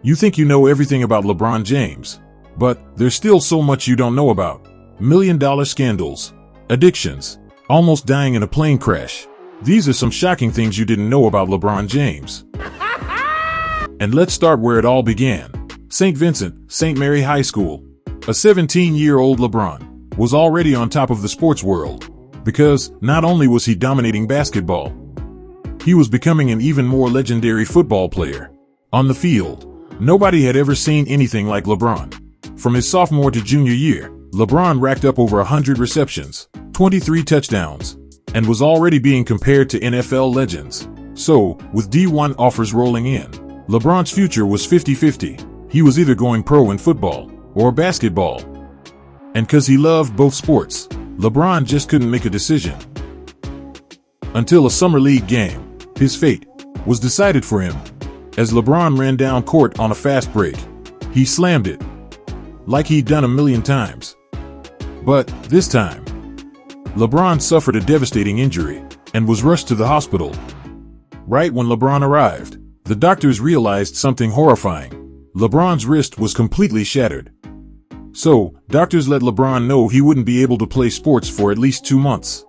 You think you know everything about LeBron James, but there's still so much you don't know about. $1 million scandals, addictions, almost dying in a plane crash. These are some shocking things you didn't know about LeBron James. And let's start where it all began. St. Vincent, St. Mary High School. A 17-year-old LeBron was already on top of the sports world, because not only was he dominating basketball, he was becoming an even more legendary football player. On the field, nobody had ever seen anything like LeBron. From his sophomore to junior year, LeBron racked up over 100 receptions, 23 touchdowns, and was already being compared to NFL legends. So, with D1 offers rolling in, LeBron's future was 50-50. He was either going pro in football or basketball. And because he loved both sports, LeBron just couldn't make a decision. Until a summer league game, his fate was decided for him. As LeBron ran down court on a fast break, he slammed it, like he'd done a million times. But this time, LeBron suffered a devastating injury and was rushed to the hospital. Right when LeBron arrived, the doctors realized something horrifying. LeBron's wrist was completely shattered. So, doctors let LeBron know he wouldn't be able to play sports for at least 2 months.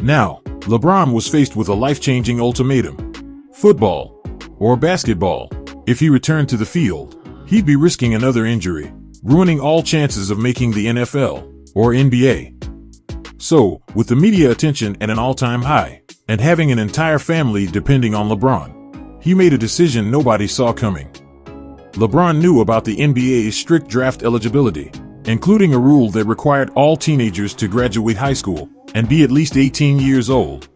Now, LeBron was faced with a life-changing ultimatum. Football or basketball. If he returned to the field, he'd be risking another injury, ruining all chances of making the NFL or NBA. So, with the media attention at an all-time high, and having an entire family depending on LeBron, he made a decision nobody saw coming. LeBron knew about the NBA's strict draft eligibility, including a rule that required all teenagers to graduate high school and be at least 18 years old.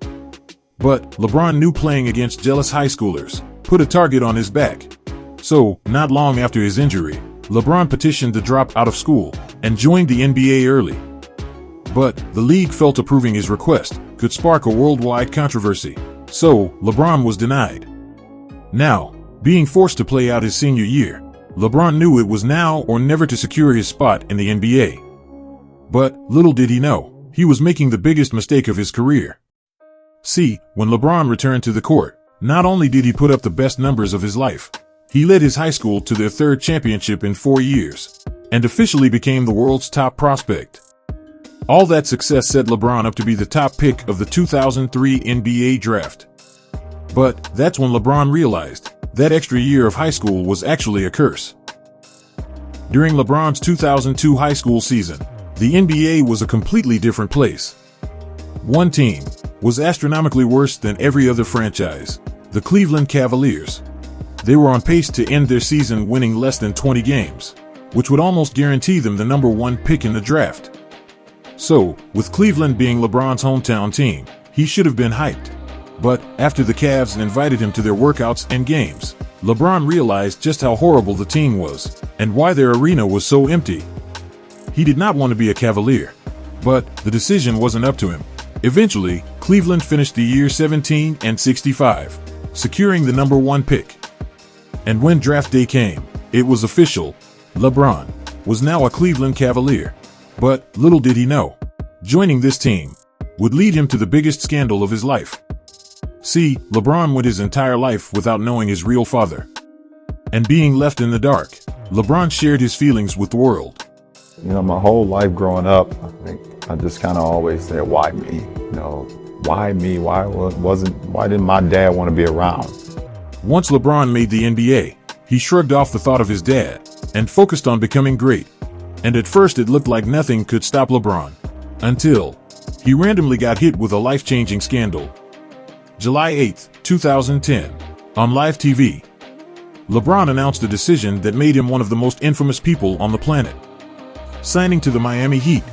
But LeBron knew playing against jealous high schoolers put a target on his back. So, not long after his injury, LeBron petitioned to drop out of school and joined the NBA early. But the league felt approving his request could spark a worldwide controversy, so LeBron was denied. Now, being forced to play out his senior year, LeBron knew it was now or never to secure his spot in the NBA. But little did he know, he was making the biggest mistake of his career. See, when LeBron returned to the court, not only did he put up the best numbers of his life, he led his high school to their 3rd championship in 4 years, and officially became the world's top prospect. All that success set LeBron up to be the top pick of the 2003 NBA draft. But that's when LeBron realized that extra year of high school was actually a curse. During LeBron's 2002 high school season, the NBA was a completely different place. One team was astronomically worse than every other franchise, the Cleveland Cavaliers. They were on pace to end their season winning less than 20 games, which would almost guarantee them the number 1 pick in the draft. So, with Cleveland being LeBron's hometown team, he should have been hyped. But after the Cavs invited him to their workouts and games, LeBron realized just how horrible the team was and why their arena was so empty. He did not want to be a Cavalier, but the decision wasn't up to him. Eventually, Cleveland finished the year 17-65, securing the number 1 pick. And when draft day came, it was official. LeBron was now a Cleveland Cavalier. But little did he know, joining this team would lead him to the biggest scandal of his life. See, LeBron went his entire life without knowing his real father. And being left in the dark, LeBron shared his feelings with the world. You know, my whole life growing up, I just kind of always said, why me? You know, why me? Why didn't my dad want to be around? Once LeBron made the NBA, he shrugged off the thought of his dad and focused on becoming great. And at first it looked like nothing could stop LeBron, until he randomly got hit with a life-changing scandal. July 8, 2010, on live TV, LeBron announced a decision that made him one of the most infamous people on the planet, signing to the Miami Heat.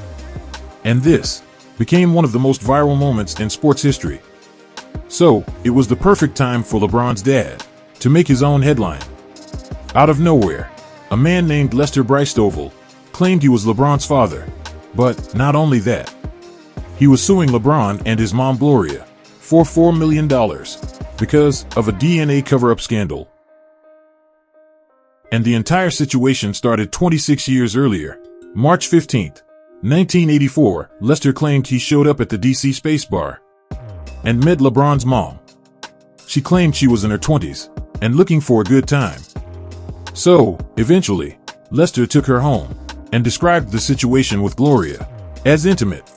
And this became one of the most viral moments in sports history. So, it was the perfect time for LeBron's dad to make his own headline. Out of nowhere, a man named Lester Bricstoval claimed he was LeBron's father. But not only that, he was suing LeBron and his mom Gloria for $4 million because of a DNA cover-up scandal. And the entire situation started 26 years earlier. March 15, 1984, Lester claimed he showed up at the DC Space Bar and met LeBron's mom. She claimed she was in her 20s and looking for a good time. So, eventually, Lester took her home and described the situation with Gloria as intimate.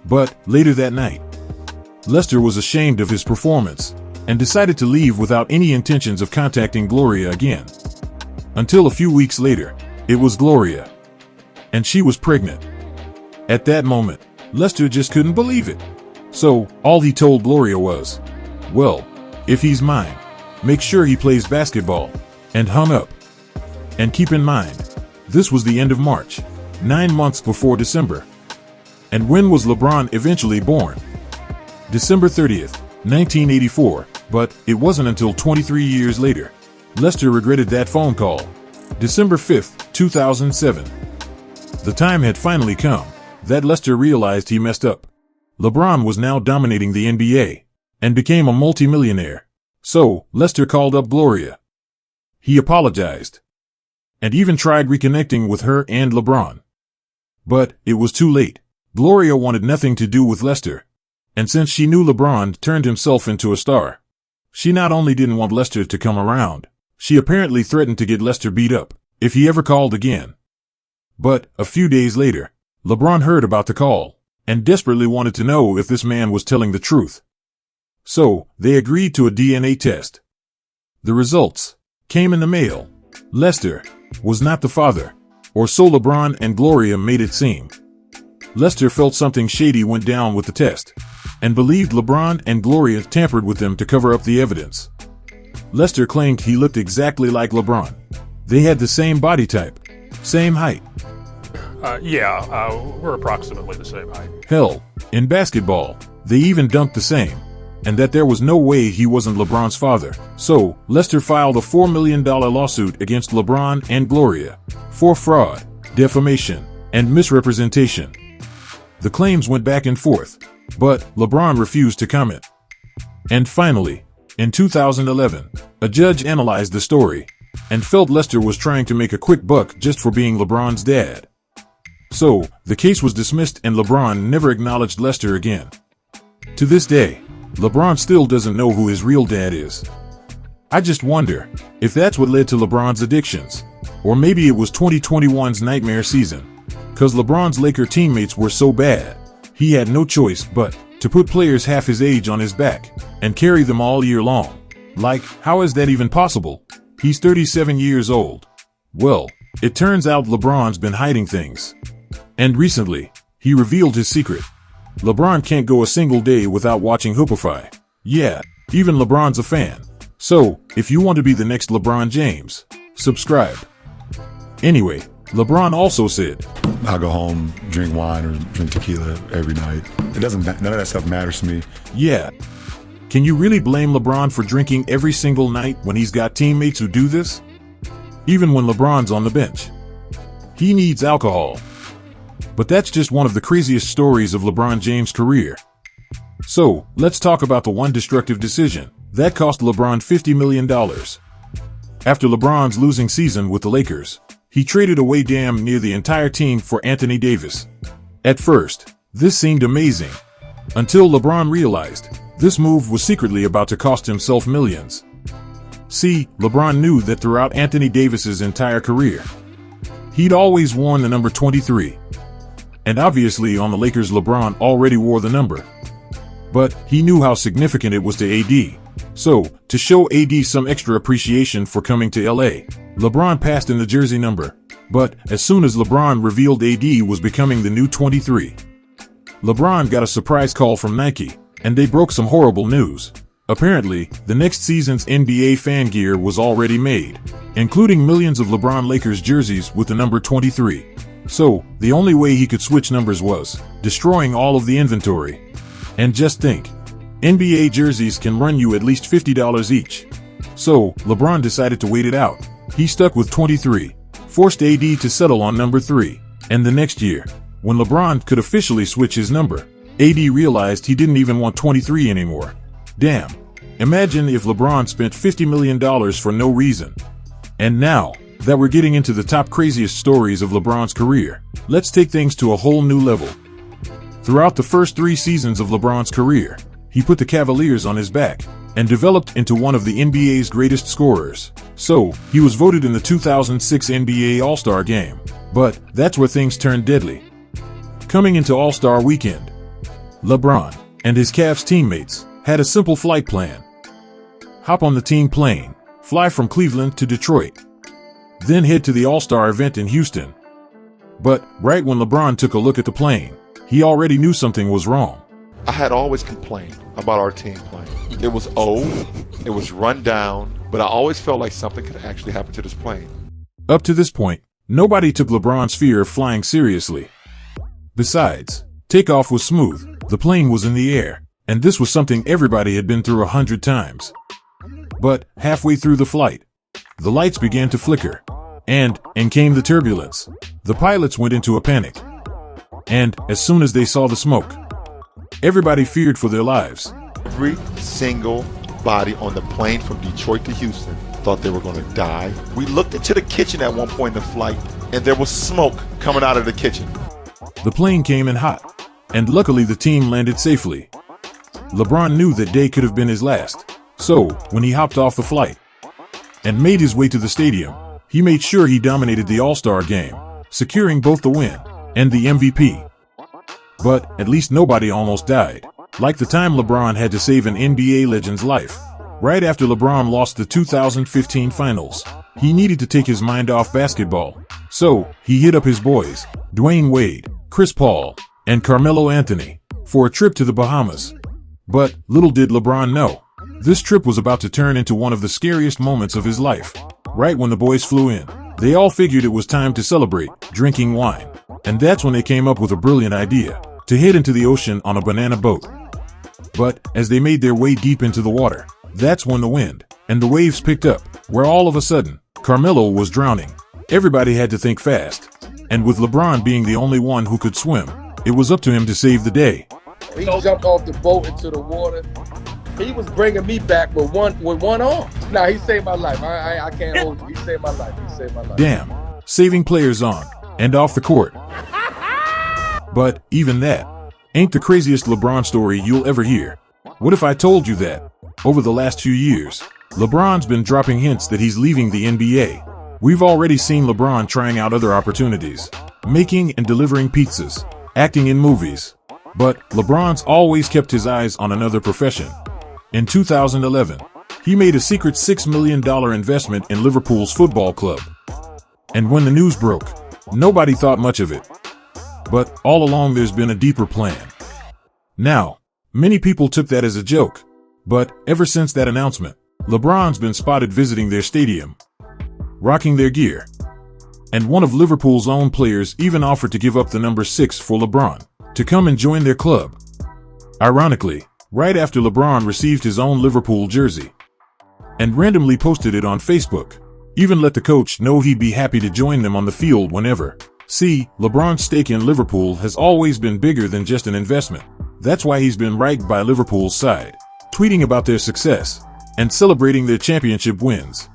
But later that night, Lester was ashamed of his performance and decided to leave without any intentions of contacting Gloria again. Until a few weeks later, it was Gloria, and she was pregnant. At that moment, Lester just couldn't believe it. So, all he told Gloria was, "Well, if he's mine, make sure he plays basketball," and hung up. And keep in mind, this was the end of March, 9 months before December. And when was LeBron eventually born? December 30th, 1984, but it wasn't until 23 years later. Lester regretted that phone call. December 5th, 2007. The time had finally come that Lester realized he messed up. LeBron was now dominating the NBA and became a multimillionaire. So, Lester called up Gloria. He apologized and even tried reconnecting with her and LeBron. But it was too late. Gloria wanted nothing to do with Lester. And since she knew LeBron turned himself into a star, she not only didn't want Lester to come around, she apparently threatened to get Lester beat up if he ever called again. But a few days later, LeBron heard about the call and desperately wanted to know if this man was telling the truth. So, they agreed to a DNA test. The results came in the mail. Lester was not the father, or so LeBron and Gloria made it seem. Lester felt something shady went down with the test and believed LeBron and Gloria tampered with them to cover up the evidence. Lester claimed he looked exactly like LeBron. They had the same body type, same height. We're approximately the same height. Hell, in basketball, they even dunked the same, and that there was no way he wasn't LeBron's father. So, Lester filed a $4 million lawsuit against LeBron and Gloria for fraud, defamation, and misrepresentation. The claims went back and forth, but LeBron refused to comment. And finally, in 2011, a judge analyzed the story and felt Lester was trying to make a quick buck just for being LeBron's dad. So, the case was dismissed and LeBron never acknowledged Lester again. To this day, LeBron still doesn't know who his real dad is. I just wonder if that's what led to LeBron's addictions, or maybe it was 2021's nightmare season. Cause LeBron's Laker teammates were so bad, he had no choice but to put players half his age on his back and carry them all year long. Like, how is that even possible? He's 37 years old. Well, it turns out LeBron's been hiding things. And recently, he revealed his secret. LeBron can't go a single day without watching Hoopify. Yeah, even LeBron's a fan. So, if you want to be the next LeBron James, subscribe. Anyway, LeBron also said, I'll go home, drink wine or drink tequila every night. None of that stuff matters to me. Yeah. Can you really blame LeBron for drinking every single night when he's got teammates who do this? Even when LeBron's on the bench. He needs alcohol. But that's just one of the craziest stories of LeBron James' career. So, let's talk about the one destructive decision that cost LeBron $50 million. After LeBron's losing season with the Lakers, he traded away damn near the entire team for Anthony Davis. At first, this seemed amazing, until LeBron realized this move was secretly about to cost himself millions. See, LeBron knew that throughout Anthony Davis's entire career, he'd always worn the number 23. And obviously on the Lakers LeBron already wore the number. But he knew how significant it was to AD. So, to show AD some extra appreciation for coming to LA, LeBron passed in the jersey number. But as soon as LeBron revealed AD was becoming the new 23, LeBron got a surprise call from Nike, and they broke some horrible news. Apparently, the next season's NBA fan gear was already made, including millions of LeBron Lakers jerseys with the number 23. So, the only way he could switch numbers was destroying all of the inventory. And just think, NBA jerseys can run you at least $50 each. So, LeBron decided to wait it out. He stuck with 23, forced AD to settle on number 3. And the next year, when LeBron could officially switch his number, AD realized he didn't even want 23 anymore. Damn. Imagine if LeBron spent $50 million for no reason. And now that we're getting into the top craziest stories of LeBron's career, let's take things to a whole new level. Throughout the first 3 seasons of LeBron's career, he put the Cavaliers on his back and developed into one of the NBA's greatest scorers. So, he was voted in the 2006 NBA All-Star Game. But that's where things turned deadly. Coming into All-Star Weekend, LeBron and his Cavs teammates had a simple flight plan. Hop on the team plane, fly from Cleveland to Detroit, then head to the All-Star event in Houston. But right when LeBron took a look at the plane, he already knew something was wrong. I had always complained about our team plane. It was old, it was run down, but I always felt like something could actually happen to this plane. Up to this point, nobody took LeBron's fear of flying seriously. Besides, takeoff was smooth, the plane was in the air, and this was something everybody had been through 100 times. But halfway through the flight, the lights began to flicker, and came the turbulence. The pilots went into a panic. And as soon as they saw the smoke, everybody feared for their lives. Every single body on the plane from Detroit to Houston thought they were going to die. We looked into the kitchen at one point in the flight, and there was smoke coming out of the kitchen. The plane came in hot, and luckily the team landed safely. LeBron knew that day could have been his last, so when he hopped off the flight and made his way to the stadium, he made sure he dominated the All-Star game, securing both the win and the MVP. But at least nobody almost died, like the time LeBron had to save an NBA legend's life. Right after LeBron lost the 2015 finals, he needed to take his mind off basketball. So, he hit up his boys, Dwayne Wade, Chris Paul, and Carmelo Anthony, for a trip to the Bahamas. But little did LeBron know, this trip was about to turn into one of the scariest moments of his life. Right when the boys flew in, they all figured it was time to celebrate, drinking wine. And that's when they came up with a brilliant idea, to head into the ocean on a banana boat. But as they made their way deep into the water, that's when the wind and the waves picked up, where all of a sudden, Carmelo was drowning. Everybody had to think fast. And with LeBron being the only one who could swim, it was up to him to save the day. He jumped off the boat into the water. He was bringing me back with one arm. Now he saved my life. I can't hold you. He saved my life. He saved my life. Damn, saving players on and off the court. But even that ain't the craziest LeBron story you'll ever hear. What if I told you that, over the last few years, LeBron's been dropping hints that he's leaving the NBA? We've already seen LeBron trying out other opportunities, making and delivering pizzas, acting in movies. But LeBron's always kept his eyes on another profession. In 2011, he made a secret $6 million investment in Liverpool's football club. And when the news broke, nobody thought much of it. But all along there's been a deeper plan. Now, many people took that as a joke. But ever since that announcement, LeBron's been spotted visiting their stadium, rocking their gear. And one of Liverpool's own players even offered to give up the number 6 for LeBron to come and join their club. Ironically, right after LeBron received his own Liverpool jersey and randomly posted it on Facebook, even let the coach know he'd be happy to join them on the field whenever. See, LeBron's stake in Liverpool has always been bigger than just an investment. That's why he's been right by Liverpool's side, tweeting about their success and celebrating their championship wins.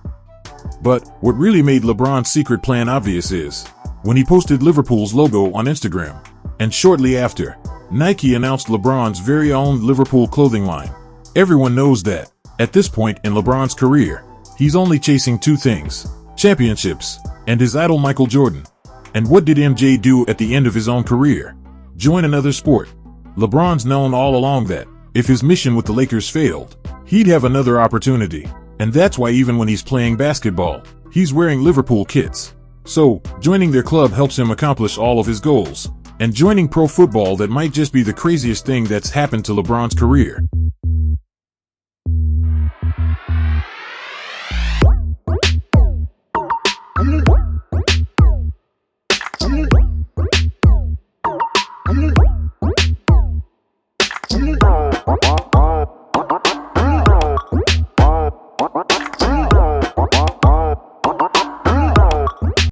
But what really made LeBron's secret plan obvious is when he posted Liverpool's logo on Instagram, and shortly after, Nike announced LeBron's very own Liverpool clothing line. Everyone knows that, at this point in LeBron's career, he's only chasing two things: championships and his idol Michael Jordan. And what did MJ do at the end of his own career? Join another sport. LeBron's known all along that, if his mission with the Lakers failed, he'd have another opportunity. And that's why even when he's playing basketball, he's wearing Liverpool kits. So, joining their club helps him accomplish all of his goals. And joining pro football, that might just be the craziest thing that's happened to LeBron's career.